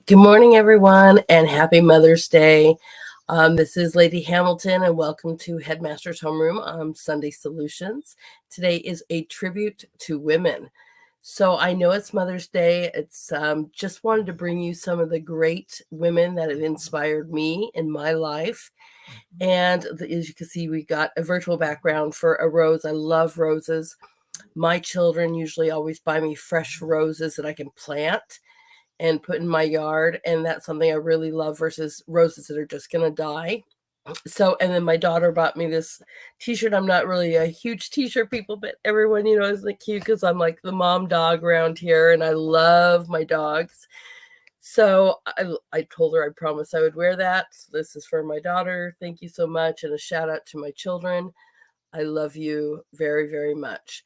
Good morning, everyone, and happy Mother's Day. This is Lady Hamilton, and welcome to Headmaster's Homeroom on Sunday Solutions. Today is a tribute to women. So I know it's Mother's Day. It's just wanted to bring you some of the great women that have inspired me in my life. And as you can see, we got a virtual background for a rose. I love roses. My children usually always buy me fresh roses that I can plant and put in my yard, and that's something I really love versus roses that are just going to die. So, and then my daughter bought me this t-shirt. I'm not really a huge t-shirt people, but everyone, is like cute because I'm like the mom dog around here, and I love my dogs. So I told her I promised I would wear that. So this is for my daughter. Thank you so much, and a shout out to my children. I love you very, very much.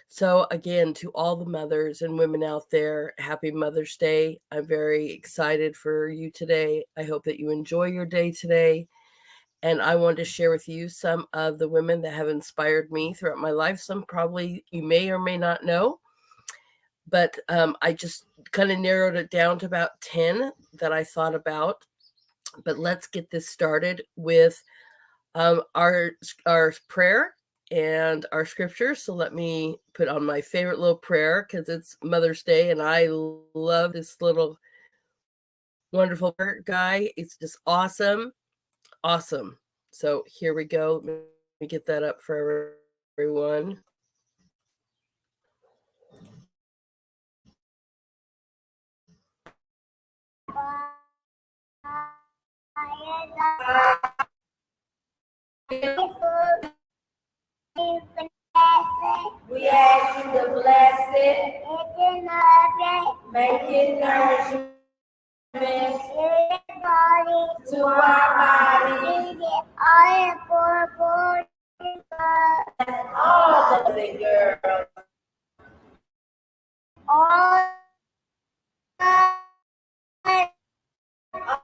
So again, to all the mothers and women out there, happy Mother's Day. I'm very excited for you today. I hope that you enjoy your day today. And I wanted to share with you some of the women that have inspired me throughout my life. Some probably you may or may not know, but I just kind of narrowed it down to about 10 that I thought about. But let's get this started with our prayer and our scripture. So let me put on my favorite little prayer because it's Mother's Day, and I love this little wonderful guy. It's just awesome. So here we go. Let me get that up for everyone. We ask you to bless it, make it nourishment to our body. That's all of the girls. All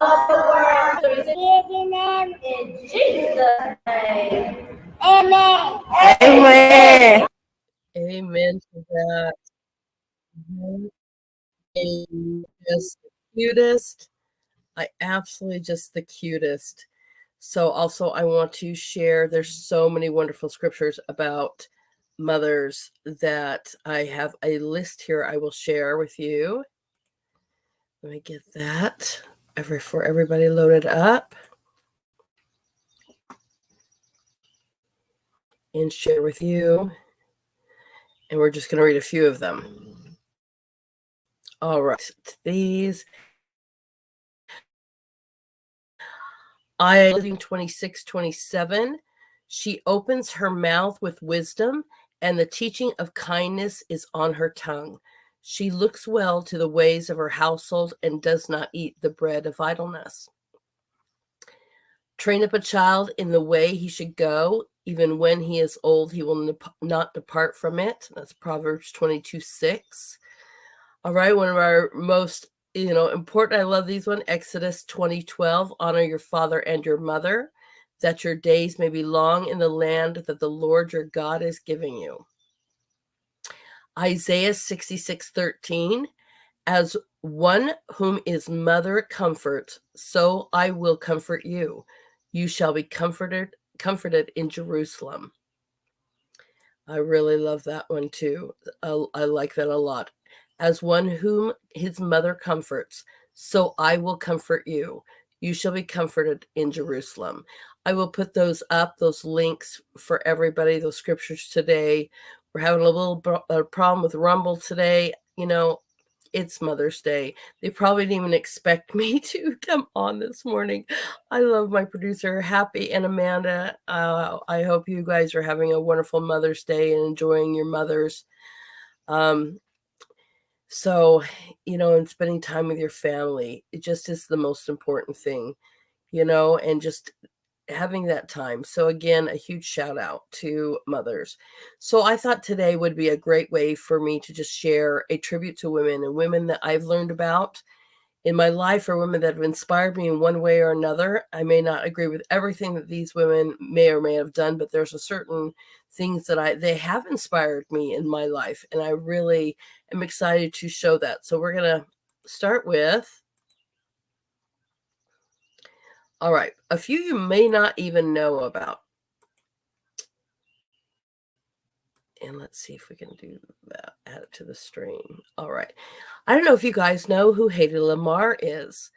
of the world. In Jesus' name. Amen. Amen. Amen to that. Just the cutest. I absolutely just the cutest. So also I want to share, there's so many wonderful scriptures about mothers that I have a list here I will share with you. Let me get that for everybody loaded up and share with you. And we're just going to read a few of them. All right. These. I 26:27. She opens her mouth with wisdom, and the teaching of kindness is on her tongue. She looks well to the ways of her household and does not eat the bread of idleness. Train up a child in the way he should go. Even when he is old, he will not depart from it. That's Proverbs 22:6. All right, one of our most important, I love these one, Exodus 20:12. Honor your father and your mother, that your days may be long in the land that the Lord your God is giving you. Isaiah 66:13. As one whom his mother comforts, so I will comfort you. You shall be comforted in Jerusalem. I really love that one too. I like that a lot. As one whom his mother comforts, so I will comfort you. You shall be comforted in Jerusalem. I will put those up, those links for everybody, those scriptures today. We're having a little problem with Rumble today. It's Mother's Day. They probably didn't even expect me to come on this morning. I love my producer, Happy and Amanda. I hope you guys are having a wonderful Mother's Day and enjoying your mothers. So, and spending time with your family, it just is the most important thing, and just having that time. So again, a huge shout out to mothers. So I thought today would be a great way for me to just share a tribute to women and women that I've learned about in my life, or women that have inspired me in one way or another. I may not agree with everything that these women may or may have done, but there's a certain things that they have inspired me in my life, and I really am excited to show that. So we're going to start with All right, a few you may not even know about. And let's see if we can do that, add it to the stream. All right. I don't know if you guys know who Hedy Lamarr is.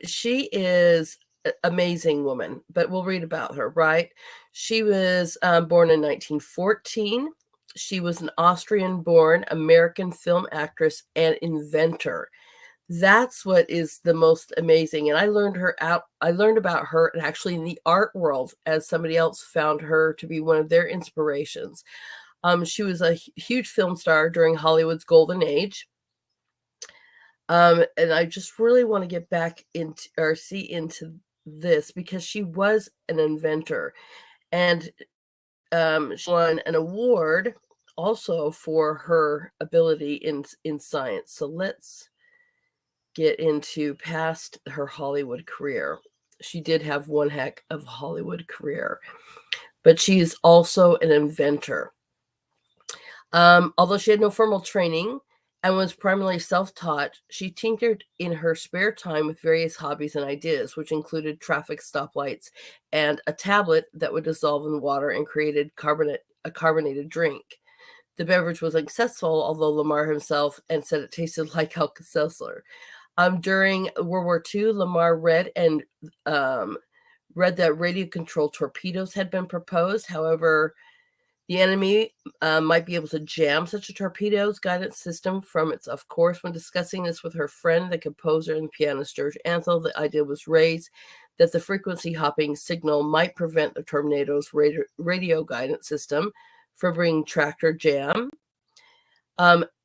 She is an amazing woman, but we'll read about her, right? She was born in 1914. She was an Austrian-born American film actress and inventor. That's what is the most amazing. And I learned about her and actually in the art world as somebody else found her to be one of their inspirations. She was a huge film star during Hollywood's golden age. And I just really want to get back into or see into this because she was an inventor, and she won an award also for her ability in science. So let's get into past her Hollywood career. She did have one heck of a Hollywood career, but she is also an inventor. Although she had no formal training and was primarily self-taught, she tinkered in her spare time with various hobbies and ideas, which included traffic stoplights and a tablet that would dissolve in water and created a carbonated drink. The beverage was successful, although Lamarr himself and said it tasted like Alka-Seltzer. During World War II, Lamarr read that radio-controlled torpedoes had been proposed. However, the enemy might be able to jam such a torpedo's guidance system from its, of course, when discussing this with her friend, the composer and pianist George Antheil, the idea was raised that the frequency hopping signal might prevent the torpedo's radio guidance system from bringing tractor jam.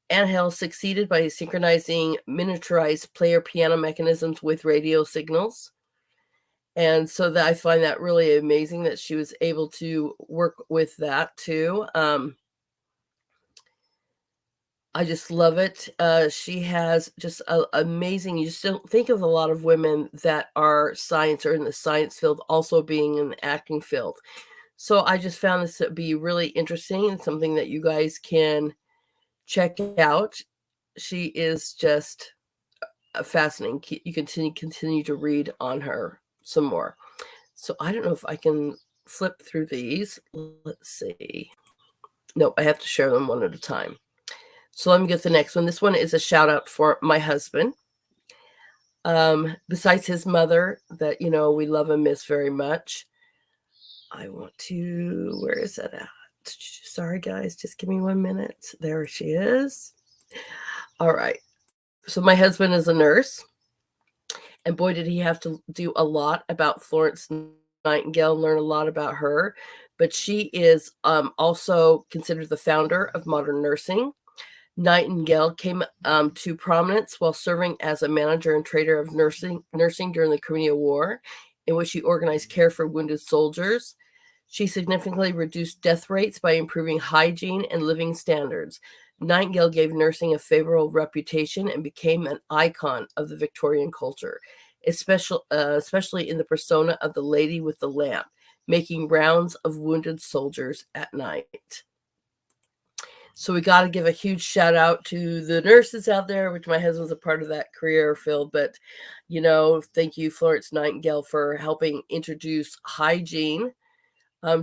Antheil succeeded by synchronizing miniaturized player piano mechanisms with radio signals. And so that I find that really amazing that she was able to work with that too. I just love it. She has just amazing. You just don't think of a lot of women that are science or in the science field also being in the acting field. So I just found this to be really interesting and something that you guys can check out. She is just fascinating. You continue to read on her some more. So I don't know if I can flip through these. Let's see. No, I have to share them one at a time. So let me get the next one. This one is a shout out for my husband. Besides his mother that, we love and miss very much. I want to, where is that at? Sorry, guys, just give me 1 minute. There she is. All right. So my husband is a nurse. And boy, did he have to do a lot about Florence Nightingale, learn a lot about her. But she is also considered the founder of modern nursing. Nightingale came to prominence while serving as a manager and trader of nursing during the Crimean War, in which she organized care for wounded soldiers. She significantly reduced death rates by improving hygiene and living standards. Nightingale gave nursing a favorable reputation and became an icon of the Victorian culture, especially in the persona of the lady with the lamp, making rounds of wounded soldiers at night. So we got to give a huge shout out to the nurses out there, which my husband's a part of that career field. But, thank you, Florence Nightingale, for helping introduce hygiene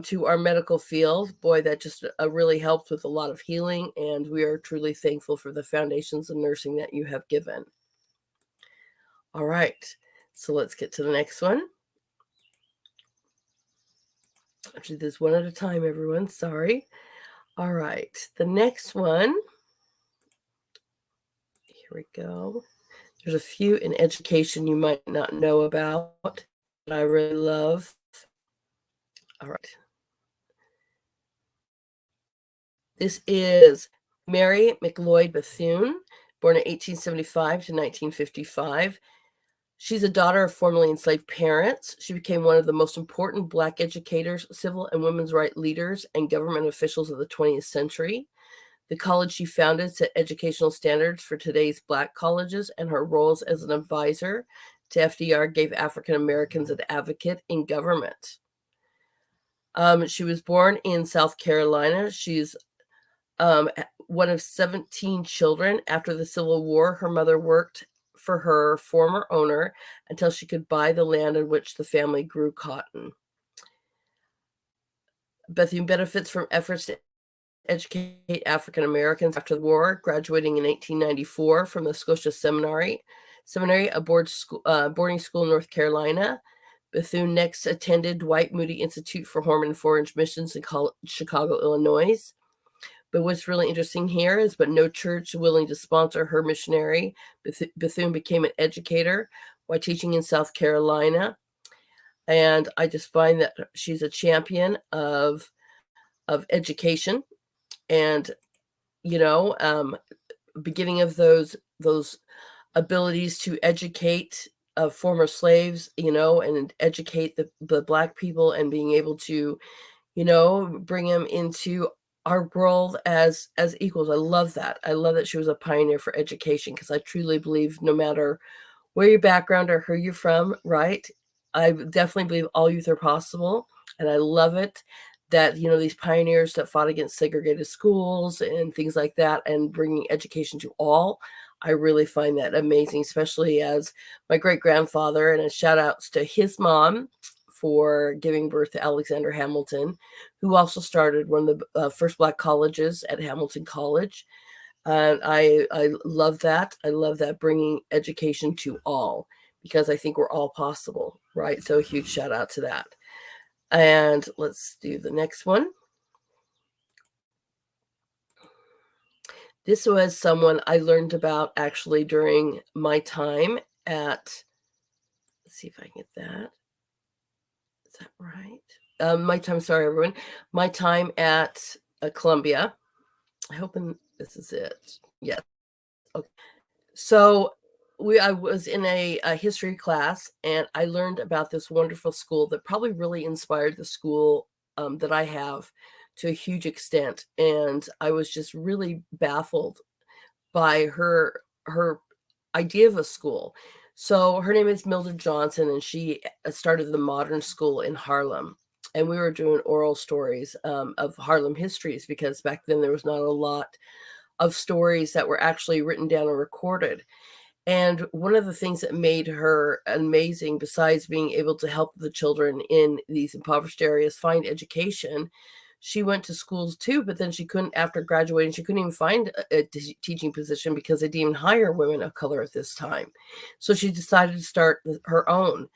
to our medical field. Boy, that just really helped with a lot of healing, and we are truly thankful for the foundations of nursing that you have given. All right, so let's get to the next one. Actually, this one at a time, everyone. Sorry. All right, the next one. Here we go. There's a few in education you might not know about that I really love. All right. This is Mary McLeod Bethune, born in 1875 to 1955. She's a daughter of formerly enslaved parents. She became one of the most important Black educators, civil and women's rights leaders, and government officials of the 20th century. The college she founded set educational standards for today's Black colleges, and her roles as an advisor to FDR gave African Americans an advocate in government. She was born in South Carolina. She's one of 17 children. After the Civil War, her mother worked for her former owner until she could buy the land on which the family grew cotton. Bethune benefits from efforts to educate African Americans after the war, graduating in 1894 from the Scotia Seminary, a boarding school in North Carolina. Bethune next attended Dwight Moody Institute for Home and Foreign Missions in Chicago, Illinois. But what's really interesting here is, but no church willing to sponsor her missionary. Bethune became an educator while teaching in South Carolina. And I just find that she's a champion of education, and beginning of those abilities to educate former slaves, and educate the Black people, and being able to, bring them into our world as equals. I love that. I love that she was a pioneer for education, because I truly believe no matter where your background or who you're from, right? I definitely believe all youth are possible. And I love it that, these pioneers that fought against segregated schools and things like that, and bringing education to all, I really find that amazing, especially as my great-grandfather, and a shout outs to his mom for giving birth to Alexander Hamilton, who also started one of the first Black colleges at Hamilton College. And I love that. I love that, bringing education to all, because I think we're all possible, right? So a huge shout out to that. And let's do the next one. This was someone I learned about actually during my time at, let's see if I can get that. Is that right? Sorry, everyone. My time at Columbia. I hope this is it. Yes. Okay. So I was in a history class, and I learned about this wonderful school that probably really inspired the school that I have to a huge extent. And I was just really baffled by her idea of a school. So her name is Mildred Johnson, and she started the Modern School in Harlem. And we were doing oral stories of Harlem histories, because back then there was not a lot of stories that were actually written down or recorded. And one of the things that made her amazing, besides being able to help the children in these impoverished areas find education, she went to schools too, but then she couldn't, after graduating, she couldn't even find a teaching position, because they didn't even hire women of color at this time. So she decided to start her own.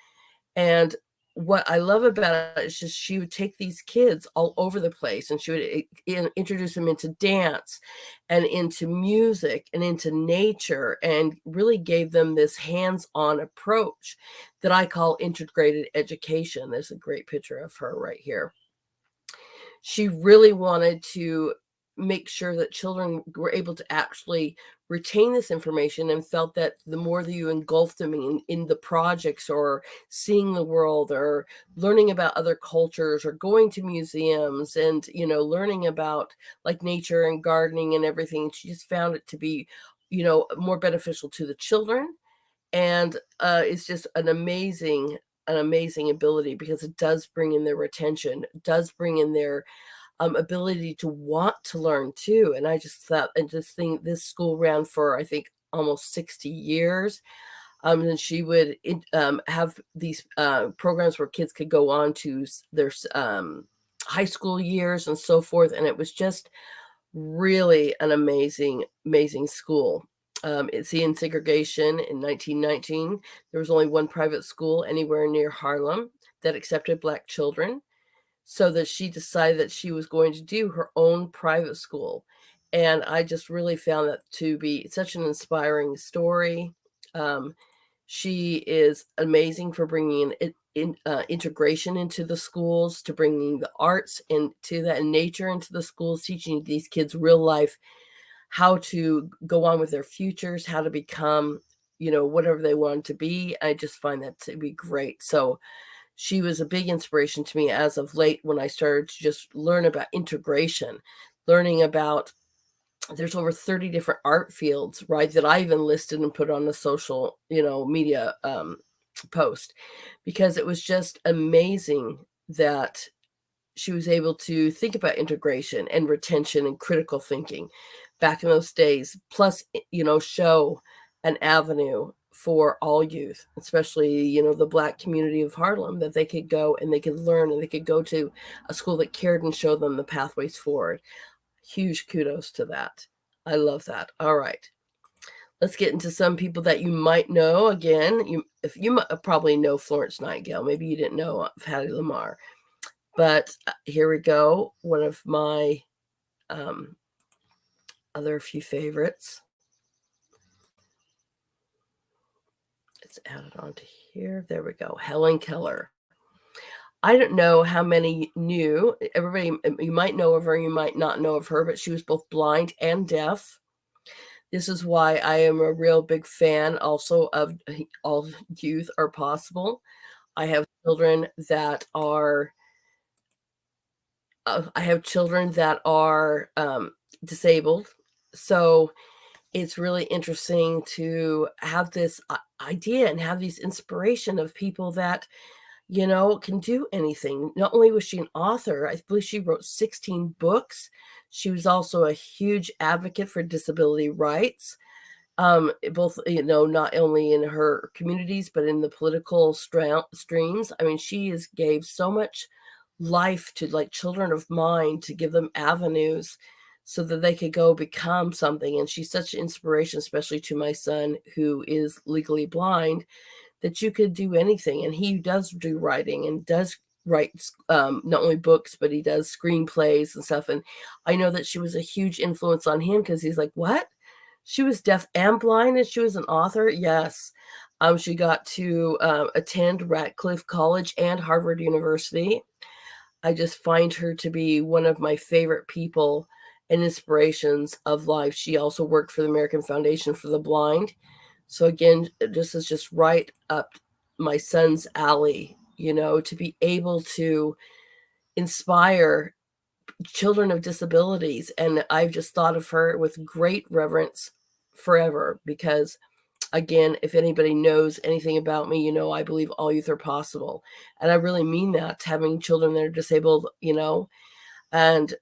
And what I love about it is just she would take these kids all over the place, and she would introduce them into dance and into music and into nature, and really gave them this hands-on approach that I call integrated education. There's a great picture of her right here. She really wanted to make sure that children were able to actually retain this information, and felt that the more that you engulfed them in the projects, or seeing the world, or learning about other cultures, or going to museums, and learning about like nature and gardening and everything, she just found it to be more beneficial to the children. And it's just an amazing ability, because it does bring in their retention, does bring in their ability to want to learn too. And I just think this school ran for, I think, almost 60 years. And she would have these programs where kids could go on to their high school years and so forth. And it was just really an amazing school. It's in segregation in 1919. There was only one private school anywhere near Harlem that accepted Black children, so that she decided that she was going to do her own private school. And I just really found that to be such an inspiring story. She is amazing for bringing integration into the schools, to bringing the arts into that, and nature into the schools, teaching these kids real life, how to go on with their futures, how to become, whatever they want to be. I just find that to be great. So she was a big inspiration to me as of late, when I started to just learn about integration, learning about, there's over 30 different art fields, right, that I even listed and put on the social, media post, because it was just amazing that she was able to think about integration and retention and critical thinking back in those days, plus, show an avenue for all youth, especially, the Black community of Harlem, that they could go and they could learn and they could go to a school that cared and showed them the pathways forward. Huge kudos to that. I love that. All right. Let's get into some people that you might know. Again, you probably know Florence Nightingale. Maybe you didn't know Hattie Lamar. But here we go. One of my other few favorites. Let's add it onto here. There we go. Helen Keller. I don't know how many knew. Everybody, you might know of her, you might not know of her, but she was both blind and deaf. This is why I am a real big fan also of All Youth Are Possible. I have children that are disabled. So it's really interesting to have this idea and have these inspiration of people that, can do anything. Not only was she an author, I believe she wrote 16 books. She was also a huge advocate for disability rights, both, not only in her communities, but in the political streams. I mean, she gave so much life to like children of mine, to give them avenues so that they could go become something. And she's such an inspiration, especially to my son who is legally blind, that you could do anything. And he does do writing and does write not only books, but he does screenplays and stuff. And I know that she was a huge influence on him because he's like, what? She was deaf and blind and she was an author? Yes. She got to attend Radcliffe College and Harvard University. I just find her to be one of my favorite people and inspirations of life. She also worked for the American Foundation for the Blind. So again, this is just right up my son's alley, to be able to inspire children of disabilities. And I've just thought of her with great reverence forever because, again, if anybody knows anything about me, I believe all youth are possible. And I really mean that, having children that are disabled, and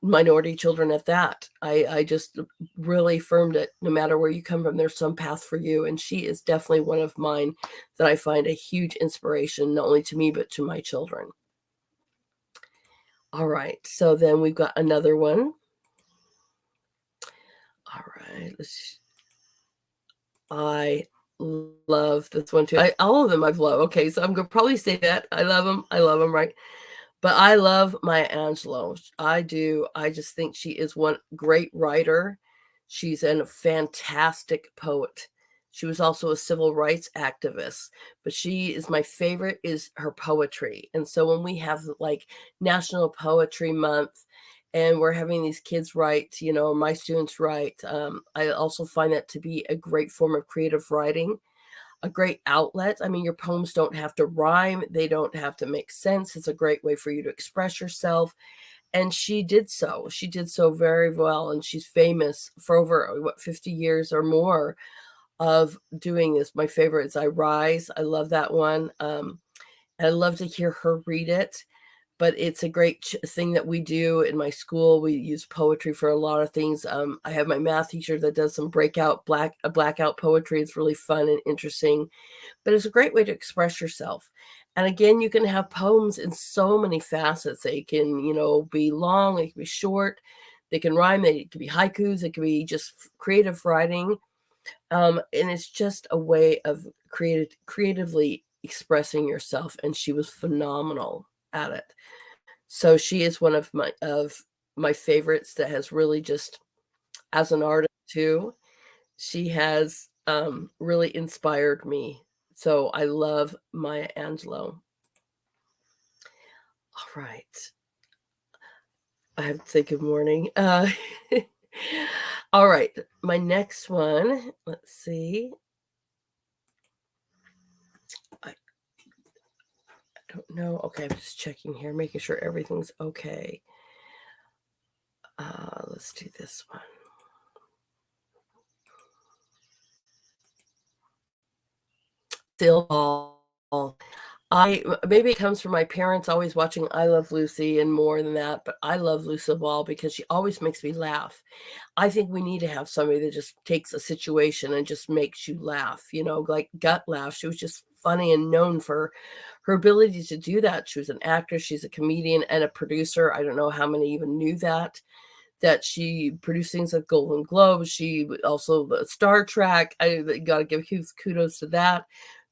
minority children at that. I just really affirmed it. No matter where you come from, there's some path for you. And she is definitely one of mine that I find a huge inspiration, not only to me, but to my children. All right. So then we've got another one. All right. I love this one too. All of them I've loved. Okay. So I'm going to probably say that. I love them. Right? But I love Maya Angelou. I do. I just think she is one great writer. She's a fantastic poet. She was also a civil rights activist, but she is my favorite is her poetry. And so when we have like National Poetry Month and we're having these kids write, my students write, I also find that to be a great form of creative writing, a great outlet. I mean, your poems don't have to rhyme. They don't have to make sense. It's a great way for you to express yourself. And she did so. She did so very well. And she's famous for over, 50 years or more of doing this. My favorite is I Rise. I love that one. I love to hear her read it. But it's a great thing that we do in my school. We use poetry for a lot of things. I have my math teacher that does some blackout poetry. It's really fun and interesting, but it's a great way to express yourself. And again, you can have poems in so many facets. They can, be long, they can be short, they can rhyme, they can be haikus, they can be just creative writing. And it's just a way of creatively expressing yourself. And she was phenomenal at it. So she is one of my favorites that has really just, as an artist too, she has really inspired me. So I love Maya Angelou. All right. I have to say good morning. All right. My next one, let's see. I don't know. Okay, I'm just checking here, making sure everything's okay. Let's do this one. Still, maybe it comes from my parents always watching I Love Lucy and more than that, but I love Lucille Ball because she always makes me laugh. I think we need to have somebody that just takes a situation and just makes you laugh, like gut laugh. She was just funny and known for her ability to do that. She was an actress, she's a comedian and a producer. I don't know how many even knew that she produced things like Golden Globes. She also Star Trek. I got to give huge kudos to that.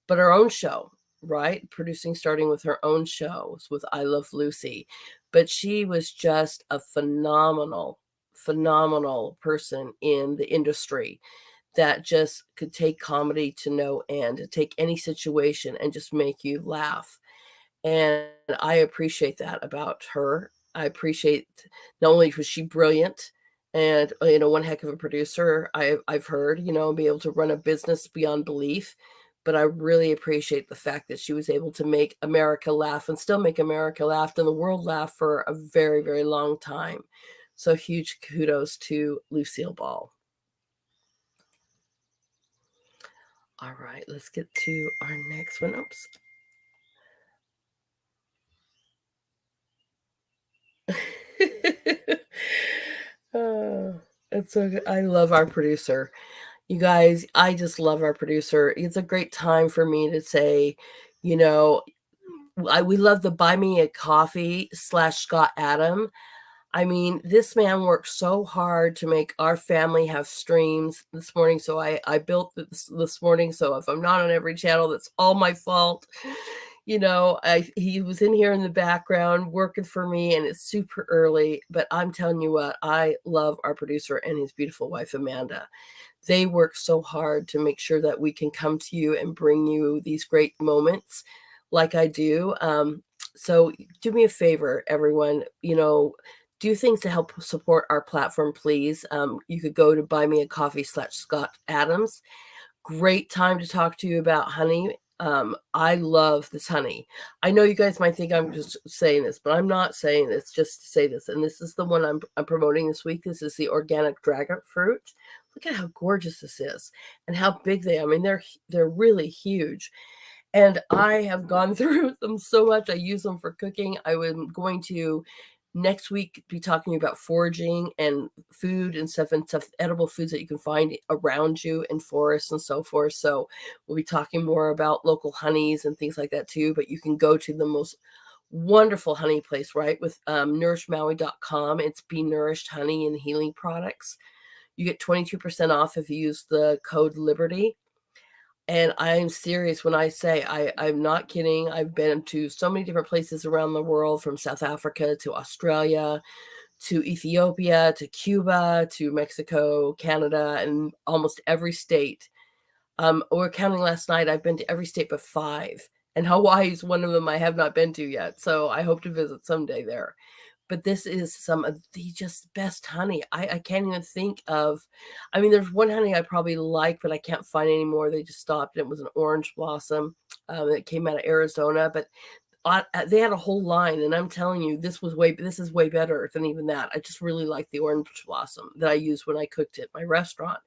But her own show, right? Starting with her own shows with I Love Lucy. But she was just a phenomenal person in the industry that just could take comedy to no end, to take any situation and just make you laugh. And I appreciate that about her. I appreciate not only was she brilliant and one heck of a producer, I've heard, be able to run a business beyond belief, but I really appreciate the fact that she was able to make America laugh and still make America laugh and the world laugh for a very, very long time. So huge kudos to Lucille Ball. All right, let's get to our next one. Oops. It's so good. I love our producer. You guys, I just love our producer. It's a great time for me to say, we love the Buy Me a Coffee / Scott Adam. I mean, this man worked so hard to make our family have streams this morning. So I built this morning. So if I'm not on every channel, that's all my fault. He was in here in the background working for me and it's super early, but I'm telling you what, I love our producer and his beautiful wife, Amanda. They work so hard to make sure that we can come to you and bring you these great moments like I do. So do me a favor, everyone, do things to help support our platform, please. You could go to Buy Me a Coffee / Scott Adams. Great time to talk to you about honey. I love this honey. I know you guys might think I'm just saying this, but I'm not saying this just to say this. And this is the one I'm promoting this week. This is the organic dragon fruit. Look at how gorgeous this is and how big they are. I mean, they're really huge. And I have gone through them so much. I use them for cooking. I am going to next week be talking about foraging and food and stuff edible foods that you can find around you in forests and so forth. So we'll be talking more about local honeys and things like that too. But you can go to the most wonderful honey place, right? With nourishedmaui.com. It's Be Nourished Honey and Healing Products. You get 22% off if you use the code Liberty. And I'm serious when I say I'm not kidding. I've been to so many different places around the world, from South Africa to Australia, to Ethiopia, to Cuba, to Mexico, Canada, and almost every state. We're counting last night. I've been to every state but 5. And Hawaii is one of them I have not been to yet. So I hope to visit someday there. But this is some of the just best honey. I can't even think of, I mean, there's one honey I probably like, but I can't find anymore. They just stopped. It was an orange blossom that came out of Arizona, but they had a whole line. And I'm telling you, this is way better than even that. I just really like the orange blossom that I used when I cooked at my restaurant.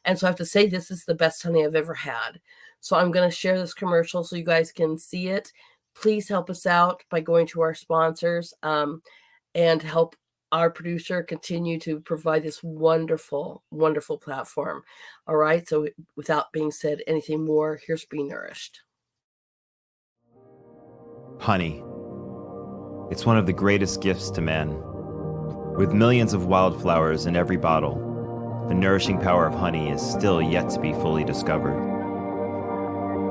And so I have to say, this is the best honey I've ever had. So I'm going to share this commercial so you guys can see it. Please help us out by going to our sponsors. And help our producer continue to provide this wonderful, wonderful platform. All right. So without being said anything more, here's Be Nourished. Honey. It's one of the greatest gifts to man. With millions of wildflowers in every bottle, the nourishing power of honey is still yet to be fully discovered.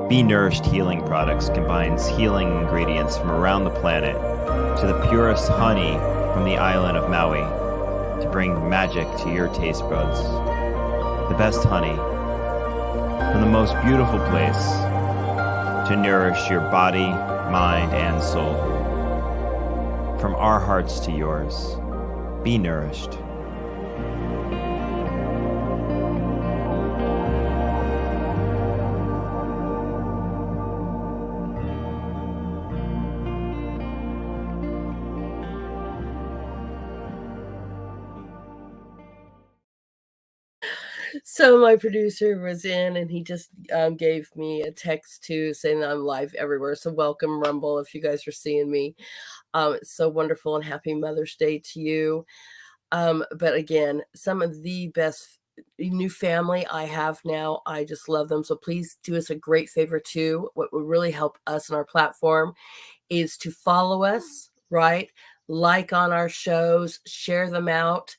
Be Nourished Healing Products combines healing ingredients from around the planet to the purest honey from the island of Maui to bring magic to your taste buds. The best honey from the most beautiful place to nourish your body, mind, and soul. From our hearts to yours, be nourished. So my producer was in, and he just gave me a text too, saying that I'm live everywhere. So welcome, Rumble, if you guys are seeing me. It's so wonderful, and happy Mother's Day to you. But again, some of the best new family I have now, I just love them. So please do us a great favor too. What would really help us on our platform is to follow us, right? Like on our shows, share them out,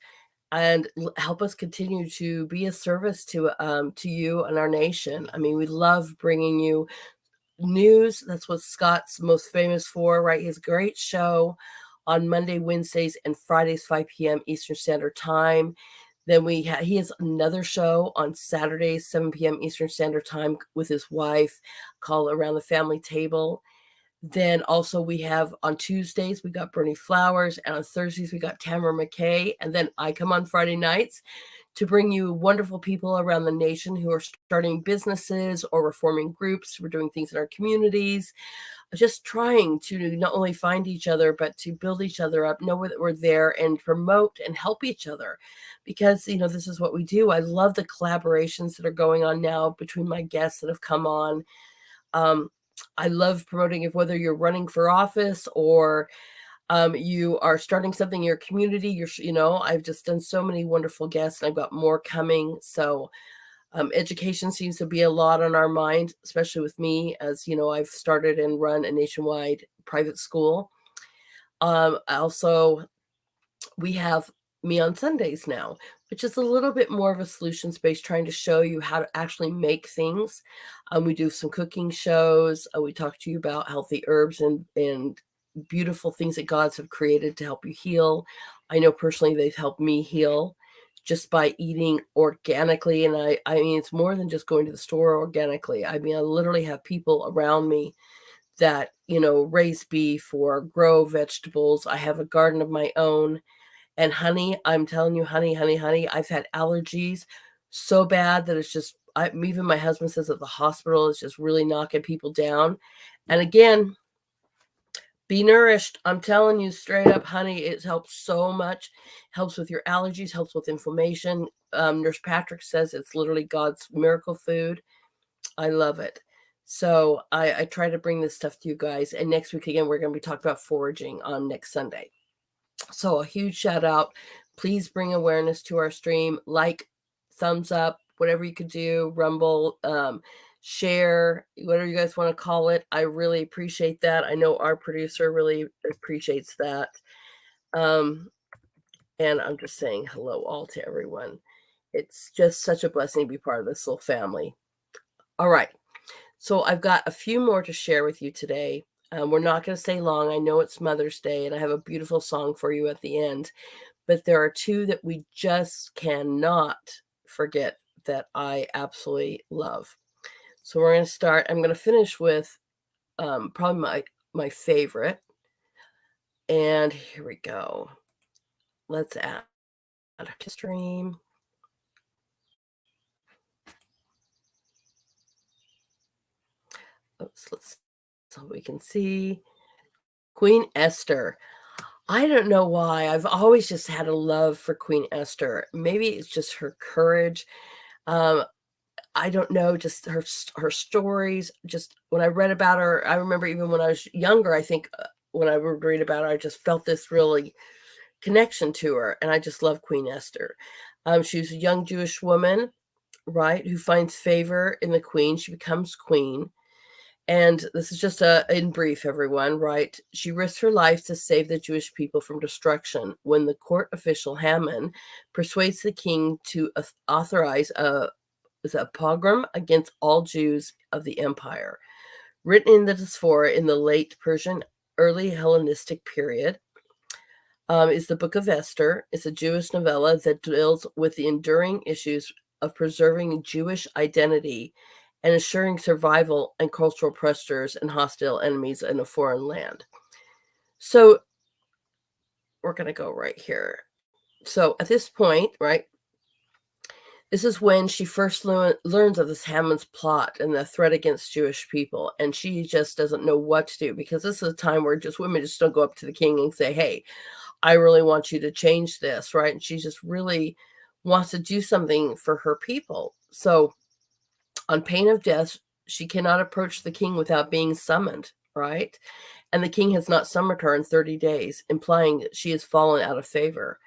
and help us continue to be a service to you and our nation. I mean, we love bringing you news. That's what Scott's most famous for, right? His great show on Monday, Wednesdays, and Fridays, 5 p.m. Eastern Standard Time. Then he has another show on Saturdays, 7 p.m. Eastern Standard Time with his wife called Around the Family Table. Then also we have on Tuesdays, we got Bernie Flowers, and on Thursdays, we got Tamara McKay. And then I come on Friday nights to bring you wonderful people around the nation who are starting businesses or we're forming groups. We're doing things in our communities, just trying to not only find each other, but to build each other up, know that we're there and promote and help each other. Because, this is what we do. I love the collaborations that are going on now between my guests that have come on. I love promoting if whether you're running for office or you are starting something in your community. I've just done so many wonderful guests, and I've got more coming. So education seems to be a lot on our mind, especially with me, as I've started and run a nationwide private school. Also, we have me on Sundays now, which is a little bit more of a solutions based, trying to show you how to actually make things. We do some cooking shows. We talk to you about healthy herbs and beautiful things that God's have created to help you heal. I know personally they've helped me heal just by eating organically. And I mean, it's more than just going to the store organically. I mean, I literally have people around me that, raise beef or grow vegetables. I have a garden of my own. And honey, I'm telling you, honey, I've had allergies so bad that it's just, even my husband says at the hospital, it's just really knocking people down. And again, be nourished. I'm telling you straight up, honey, it helps so much. Helps with your allergies, helps with inflammation. Nurse Patrick says it's literally God's miracle food. I love it. So I try to bring this stuff to you guys. And next week, again, we're going to be talking about foraging on next Sunday. So a huge shout out. Please bring awareness to our stream. Like, thumbs up, whatever you could do, Rumble, share, whatever you guys want to call it. I really appreciate that. I know our producer really appreciates that. And I'm just saying hello all to everyone. It's just such a blessing to be part of this little family. All right. So I've got a few more to share with you today. We're not going to stay long. I know it's Mother's Day, and I have a beautiful song for you at the end. But there are two that we just cannot forget that I absolutely love. So we're going to start. I'm going to finish with probably my favorite. And here we go. Let's add to stream. Oops, so we can see Queen Esther. I don't know why. I've always just had a love for Queen Esther. Maybe it's just her courage. I don't know, just her stories. Just when I read about her, I remember even when I was younger, I think when I would read about her, I just felt this really connection to her. And I just love Queen Esther. She was a young Jewish woman, right, who finds favor in the queen. She becomes queen. And this is just in brief, everyone, right? She risked her life to save the Jewish people from destruction when the court official Haman persuades the king to authorize a pogrom against all Jews of the empire. Written in the diaspora in the late Persian, early Hellenistic period, is the Book of Esther. It's a Jewish novella that deals with the enduring issues of preserving Jewish identity and ensuring survival and cultural pressures and hostile enemies in a foreign land. So we're going to go right here. So at this point, right, this is when she first learns of this Haman's plot and the threat against Jewish people. And she just doesn't know what to do, because this is a time where women just don't go up to the king and say, hey, I really want you to change this, right? And she's just really wants to do something for her people. So on pain of death, she cannot approach the king without being summoned, right? And the king has not summoned her in 30 days, implying that she has fallen out of favor.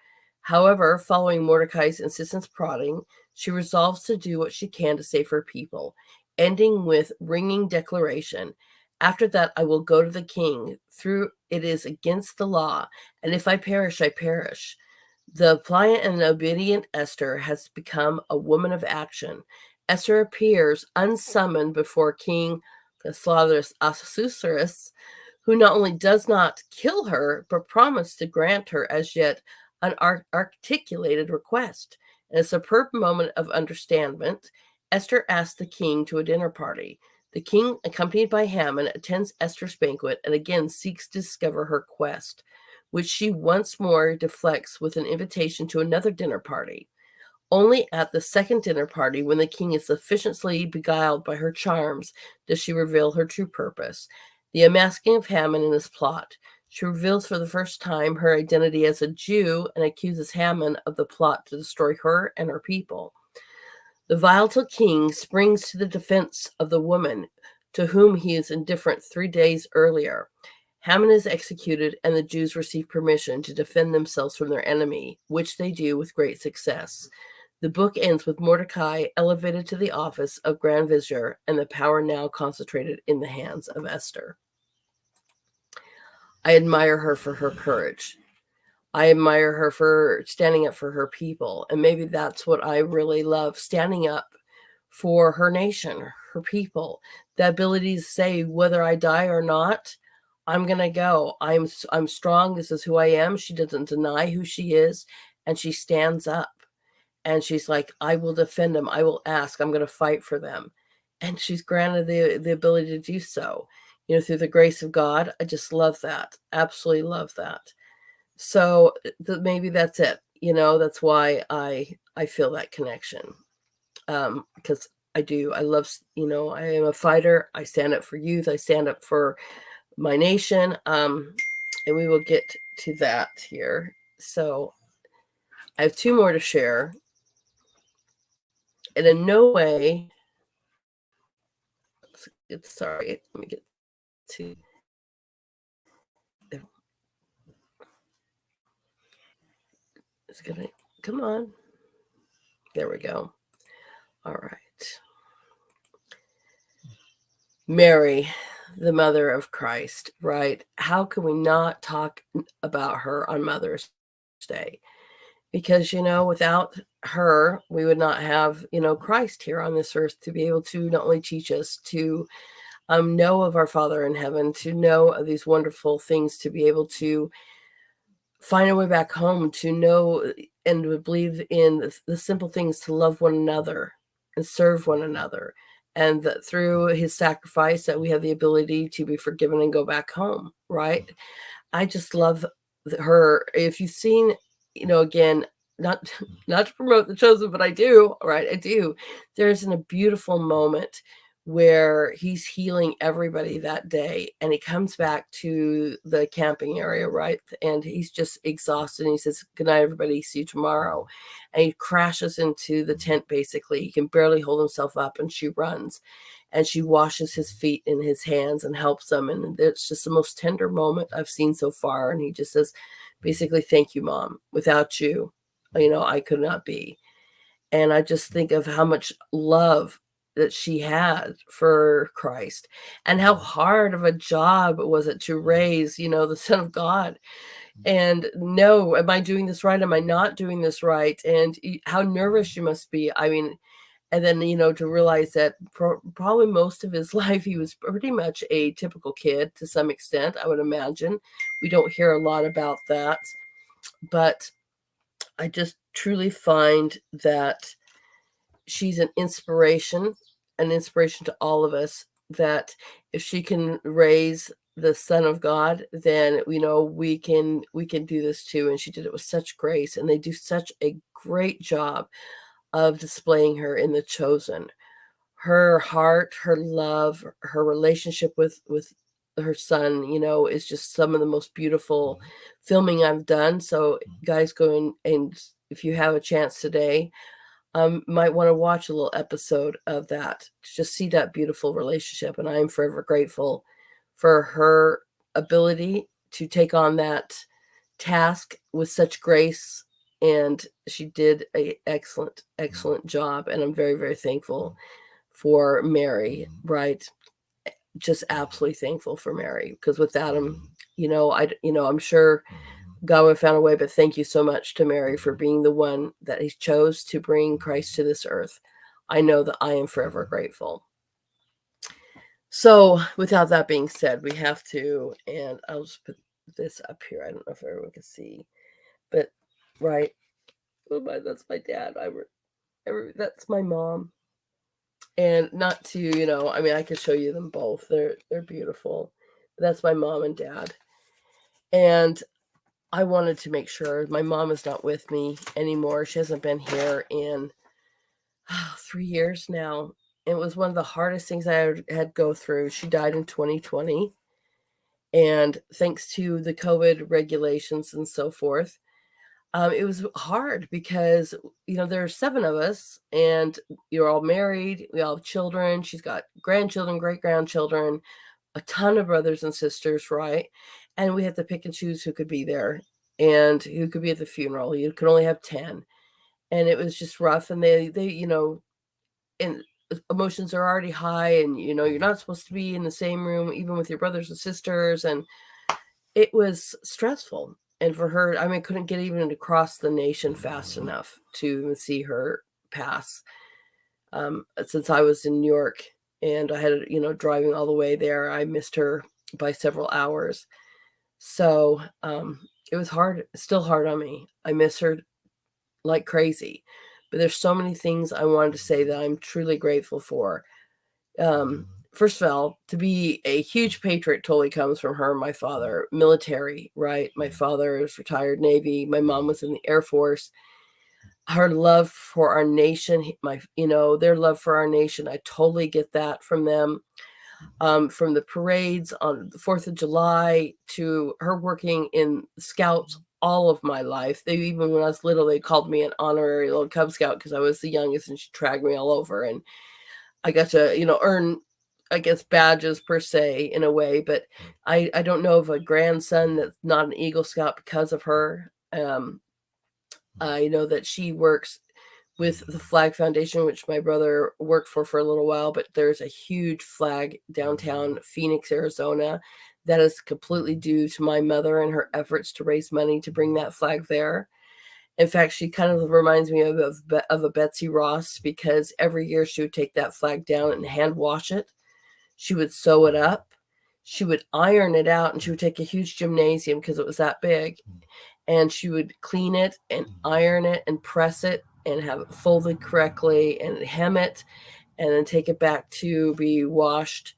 However, following Mordecai's insistence prodding, she resolves to do what she can to save her people, ending with ringing declaration. After that, I will go to the king. Through it is against the law, and if I perish, I perish. The pliant and obedient Esther has become a woman of action. Esther appears unsummoned before King Ahasuerus, who not only does not kill her, but promised to grant her as yet an articulated request. In a superb moment of understanding, Esther asks the king to a dinner party. The king, accompanied by Haman, attends Esther's banquet and again seeks to discover her quest, which she once more deflects with an invitation to another dinner party. Only at the second dinner party, when the king is sufficiently beguiled by her charms, does she reveal her true purpose, the unmasking of Haman and his plot. She reveals for the first time her identity as a Jew and accuses Haman of the plot to destroy her and her people. The volatile king springs to the defense of the woman to whom he is indifferent 3 days earlier. Haman is executed, and the Jews receive permission to defend themselves from their enemy, which they do with great success. The book ends with Mordecai elevated to the office of Grand Vizier and the power now concentrated in the hands of Esther. I admire her for her courage. I admire her for standing up for her people. And maybe that's what I really love, standing up for her nation, her people, the ability to say, whether I die or not, I'm going to go. I'm strong. This is who I am. She doesn't deny who she is. And she stands up and she's like, I will defend them. I will ask. I'm going to fight for them. And she's granted the ability to do so, through the grace of God. I just love that. Absolutely love that. So maybe that's it. That's why I feel that connection. Because I do. I love, I am a fighter. I stand up for youth. I stand up for my nation. And we will get to that here. So I have 2 more to share. And in no way, sorry, let me get to, it's gonna, come on. There we go. All right. Mary, the mother of Christ, right? How can we not talk about her on Mother's Day? Because, without her, we would not have, Christ here on this earth to be able to not only teach us to know of our Father in heaven, to know of these wonderful things, to be able to find our way back home, to know and believe in the simple things, to love one another and serve one another. And that through his sacrifice that we have the ability to be forgiven and go back home, right? I just love her. If you've seen, again, not to promote The Chosen, but I do, right? I do. There's a beautiful moment where he's healing everybody that day, and he comes back to the camping area, right? And he's just exhausted, and he says, good night, everybody, see you tomorrow. And he crashes into the tent, basically. He can barely hold himself up, and she runs, and she washes his feet and his hands and helps him. And it's just the most tender moment I've seen so far. And he just says, basically, thank you, Mom. Without you, I could not be. And I just think of how much love that she had for Christ, and how hard of a job was it to raise, the Son of God. And no, am I doing this right? Am I not doing this right? And how nervous you must be. I mean, and then, to realize that probably most of his life, he was pretty much a typical kid to some extent, I would imagine. We don't hear a lot about that, but I just truly find that she's an inspiration to all of us, that if she can raise the Son of God, then we can do this too. And she did it with such grace, and they do such a great job of displaying her in The Chosen. Her heart, her love, her relationship with her son, is just some of the most beautiful filming I've done. So guys, go and if you have a chance today, might want to watch a little episode of that to just see that beautiful relationship. And I am forever grateful for her ability to take on that task with such grace. And she did an excellent job. And I'm very, very thankful for Mary, right? Just absolutely thankful for Mary, because without him, I'm sure God would have found a way, but thank you so much to Mary for being the one that he chose to bring Christ to this earth. I know that I am forever grateful. So without that being said, we have to, and I'll just put this up here. I don't know if everyone can see, but right. That's my dad. That's my mom. And not to, I could show you them both. They're beautiful. But that's my mom and dad. And I wanted to make sure my mom is not with me anymore. She hasn't been here in 3 years now. It was one of the hardest things I had go through. She died in 2020. And thanks to the COVID regulations and so forth, it was hard because, there's 7 of us and you're all married. We all have children. She's got grandchildren, great-grandchildren, a ton of brothers and sisters, right? And we had to pick and choose who could be there and who could be at the funeral. You could only have 10. And it was just rough. And they and emotions are already high, and, you're not supposed to be in the same room, even with your brothers and sisters. And it was stressful. And for her, I couldn't get even across the nation fast enough to see her pass. Since I was in New York and I had, driving all the way there, I missed her by several hours. So it was hard, still hard on me. I miss her like crazy. But there's so many things I wanted to say that I'm truly grateful for. First of all, to be a huge patriot totally comes from her and my father. Military, right? My father is retired Navy. My mom was in the Air Force. Her love for our nation, their love for our nation, I totally get that from them. From the parades on the 4th of July to her working in Scouts all of my life. Even when I was little, they called me an honorary little Cub Scout because I was the youngest, and she dragged me all over. And I got to, earn, I guess, badges per se in a way, but I don't know of a grandson that's not an Eagle Scout because of her. I know that she works with the Flag Foundation, which my brother worked for a little while, but there's a huge flag downtown Phoenix, Arizona, that is completely due to my mother and her efforts to raise money to bring that flag there. In fact, she kind of reminds me of a Betsy Ross, because every year she would take that flag down and hand wash it. She would sew it up. She would iron it out, and she would take a huge gymnasium because it was that big. And she would clean it and iron it and press it and have it folded correctly and hem it and then take it back to be washed.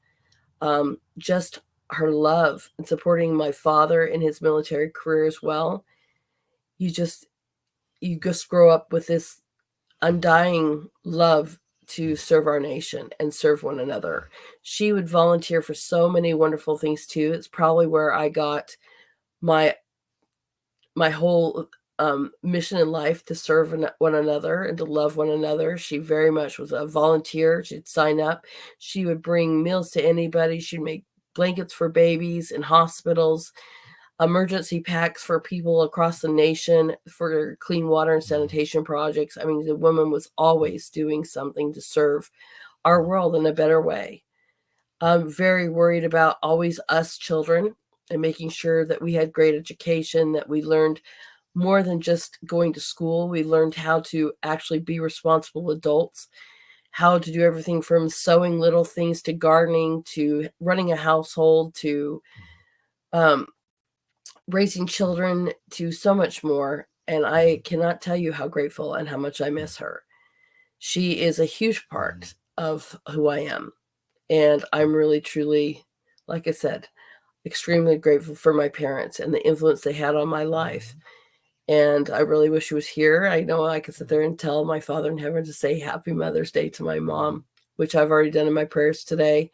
Just her love and supporting my father in his military career as well. You just grow up with this undying love to serve our nation and serve one another. She would volunteer for so many wonderful things too. It's probably where I got my whole mission in life, to serve one another and to love one another. She very much was a volunteer. She'd sign up. She would bring meals to anybody. She'd make blankets for babies in hospitals, emergency packs for people across the nation for clean water and sanitation projects. The woman was always doing something to serve our world in a better way. I'm very worried about always us children and making sure that we had great education, that we learned more than just going to school. We learned how to actually be responsible adults, how to do everything from sewing little things to gardening to running a household to raising children to so much more. And I cannot tell you how grateful and how much I miss her. She is a huge part of who I am. And I'm really, truly, like I said, extremely grateful for my parents and the influence they had on my life. And I really wish she was here. I know I could sit there and tell my Father in heaven to say Happy Mother's Day to my mom, which I've already done in my prayers today.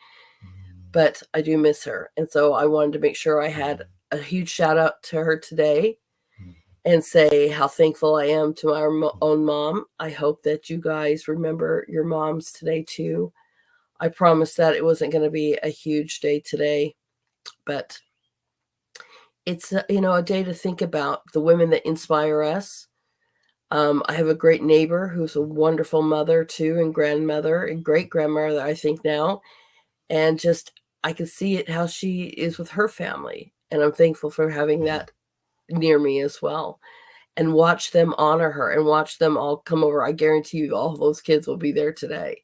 But I do miss her. And so I wanted to make sure I had a huge shout out to her today. and say how thankful I am to our own mom. I hope that you guys remember your moms today too. I promised that it wasn't going to be a huge day today, but it's a day to think about the women that inspire us. I have a great neighbor who's a wonderful mother too, and grandmother and great grandmother, I think now, and just I can see it how she is with her family, and I'm thankful for having that near me as well. And watch them honor her and watch them all come over. I guarantee you, all those kids will be there today,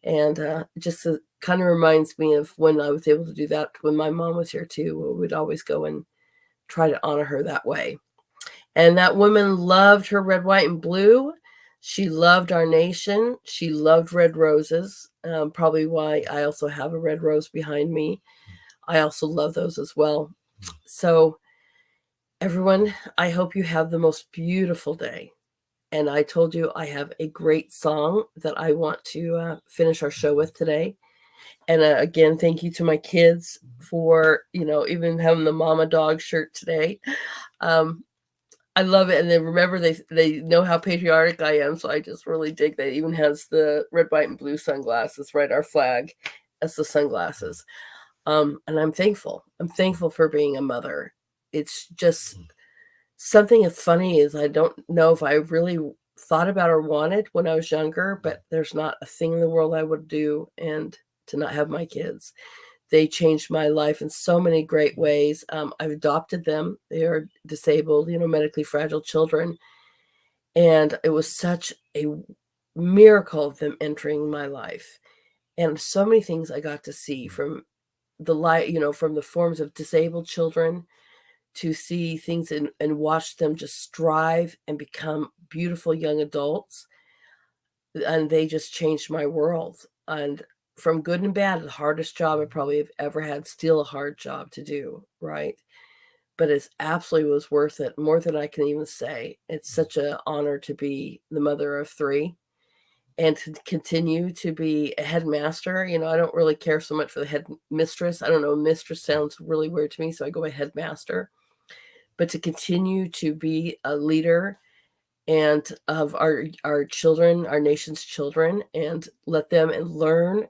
and just kind of reminds me of when I was able to do that when my mom was here too. We'd always go and try to honor her that way. And that woman loved her red, white, and blue. She loved our nation. She loved red roses. Probably why I also have a red rose behind me. I also love those as well. So, everyone, I hope you have the most beautiful day. And I told you I have a great song that I want to finish our show with today. And again, thank you to my kids for, even having the mama dog shirt today. I love it. And then remember, they know how patriotic I am. So I just really dig that it even has the red, white, and blue sunglasses, right? Our flag as the sunglasses. And I'm thankful. I'm thankful for being a mother. It's just something that's funny is I don't know if I really thought about or wanted when I was younger, but there's not a thing in the world I would do and to not have my kids. They changed my life in so many great ways. I've adopted them. They are disabled, medically fragile children. And it was such a miracle of them entering my life. And so many things I got to see from the light, from the forms of disabled children to see things and watch them just strive and become beautiful young adults. And they just changed my world. And from good and bad, the hardest job I probably have ever had, still a hard job to do, right? But it absolutely was worth it, more than I can even say. It's such an honor to be the mother of 3 and to continue to be a headmaster. I don't really care so much for the headmistress. I don't know, mistress sounds really weird to me, so I go by headmaster. But to continue to be a leader and of our children, our nation's children, and let them learn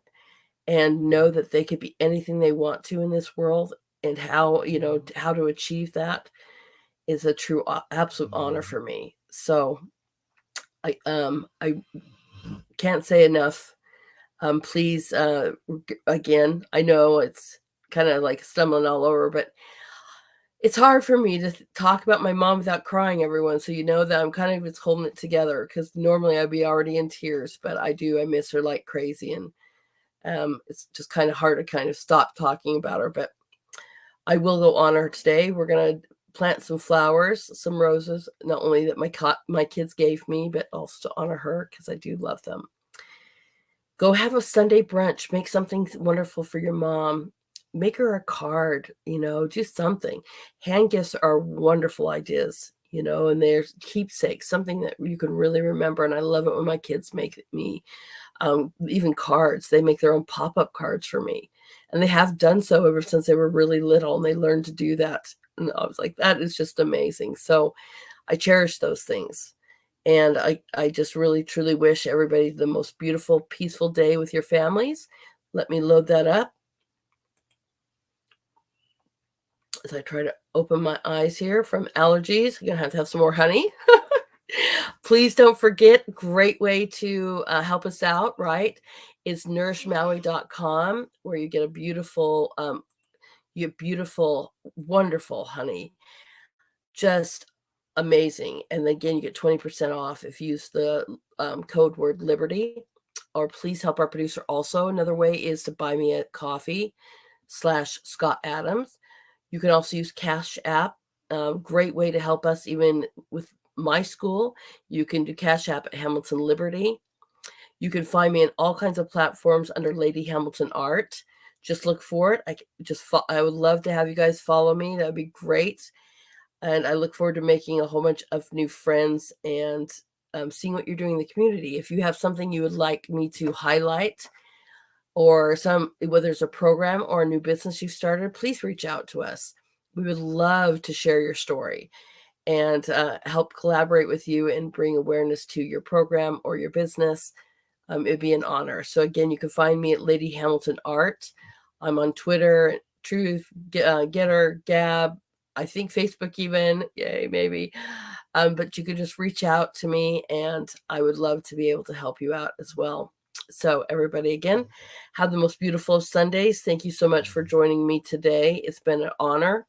and know that they could be anything they want to in this world, and how to achieve that is a true absolute honor for me. So I can't say enough. Please, again, I know it's kind of like stumbling all over, but it's hard for me to talk about my mom without crying, everyone. So you know that I'm kind of just holding it together, because normally I'd be already in tears, but I miss her like crazy. And it's just kind of hard to kind of stop talking about her, but I will go honor her today. We're going to plant some flowers, some roses, not only that my kids gave me, but also to honor her, because I do love them. Go have a Sunday brunch. Make something wonderful for your mom. Make her a card, do something. Hand gifts are wonderful ideas, and they're keepsakes, something that you can really remember. And I love it when my kids make me even cards. They make their own pop-up cards for me. And they have done so ever since they were really little, and they learned to do that. And I was like, that is just amazing. So I cherish those things. And I just really, truly wish everybody the most beautiful, peaceful day with your families. Let me load that up as I try to open my eyes here from allergies. I'm going to have some more honey. Please don't forget, great way to help us out, right? Is nourishedmaui.com, where you get a beautiful, wonderful honey. Just amazing. And again, you get 20% off if you use the code word Liberty. Or please help our producer also. Another way is to buy me a coffee /Scott Adams. You can also use Cash App. Great way to help us even with my school. You can do Cash App at HamiltonLiberty. You can find me in all kinds of platforms under Lady Hamilton Art. Just look for it. I would love to have you guys follow me. That would be great. And I look forward to making a whole bunch of new friends and seeing what you're doing in the community. If you have something you would like me to highlight, or whether it's a program or a new business you've started, please reach out to us. We would love to share your story. and help collaborate with you and bring awareness to your program or your business, it'd be an honor. So again, you can find me at Lady Hamilton Art. I'm on Twitter, Truth, Getter, Gab, I think Facebook even, yay, maybe. But you can just reach out to me, and I would love to be able to help you out as well. So everybody, again, have the most beautiful Sundays. Thank you so much for joining me today. It's been an honor.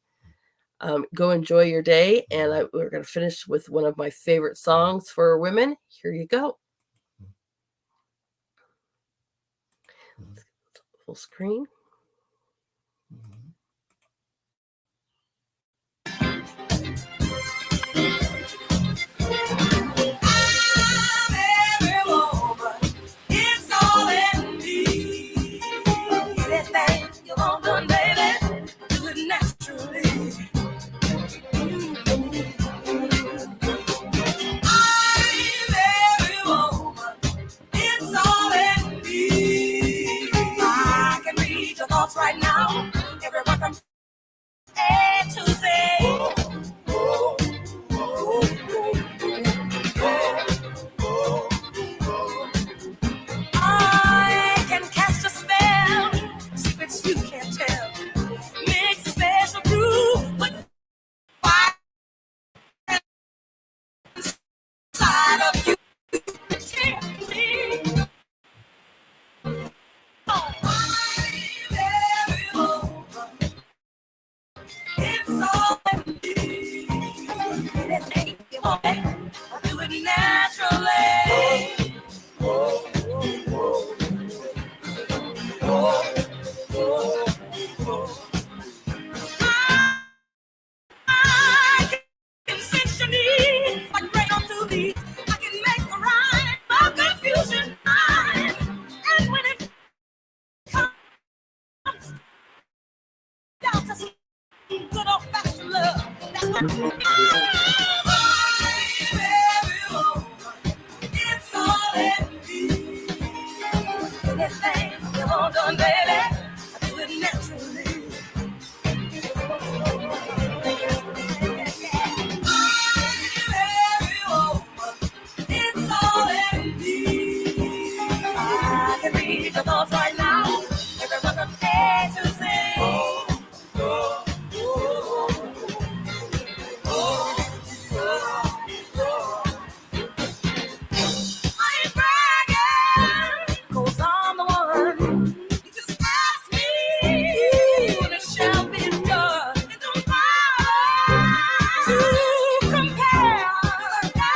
Go enjoy your day, and we're going to finish with one of my favorite songs for women. Here you go. Full screen. Right now, everyone from A to Z. I can cast a spell, secrets you can't tell. Mix a special brew with fire inside of you. It's all in me. Anything you want, I'll do it naturally. I can sense your needs like rain on two leaves. I can make the rhyme of confusion mine. And when it comes down to some good old fashioned love, that's what it's all in me. Anything you want done, baby, I do it naturally. It's all in me. I can read your thoughts right now. Everyone from A to Z. I ain't bragging, 'cause I'm the one. You just ask me, and it shall be done. It don't matter to compare. I got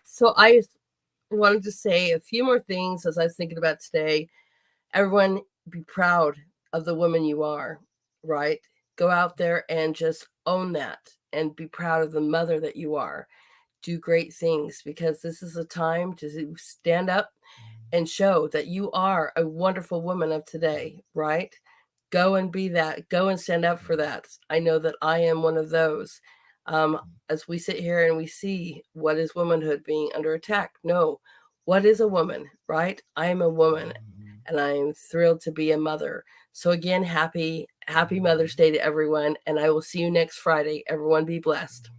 So I wanted to say a few more things as I was thinking about today. Everyone, be proud of the woman you are, right? Go out there and just own that and be proud of the mother that you are. Do great things, because this is a time to stand up and show that you are a wonderful woman of today, right? Go and be that. Go and stand up for that. I know that I am one of those. As we sit here and we see what is womanhood being under attack. No, what is a woman, right? I am a woman, and I am thrilled to be a mother. So again, happy Mother's Day to everyone, and I will see you next Friday. Everyone be blessed.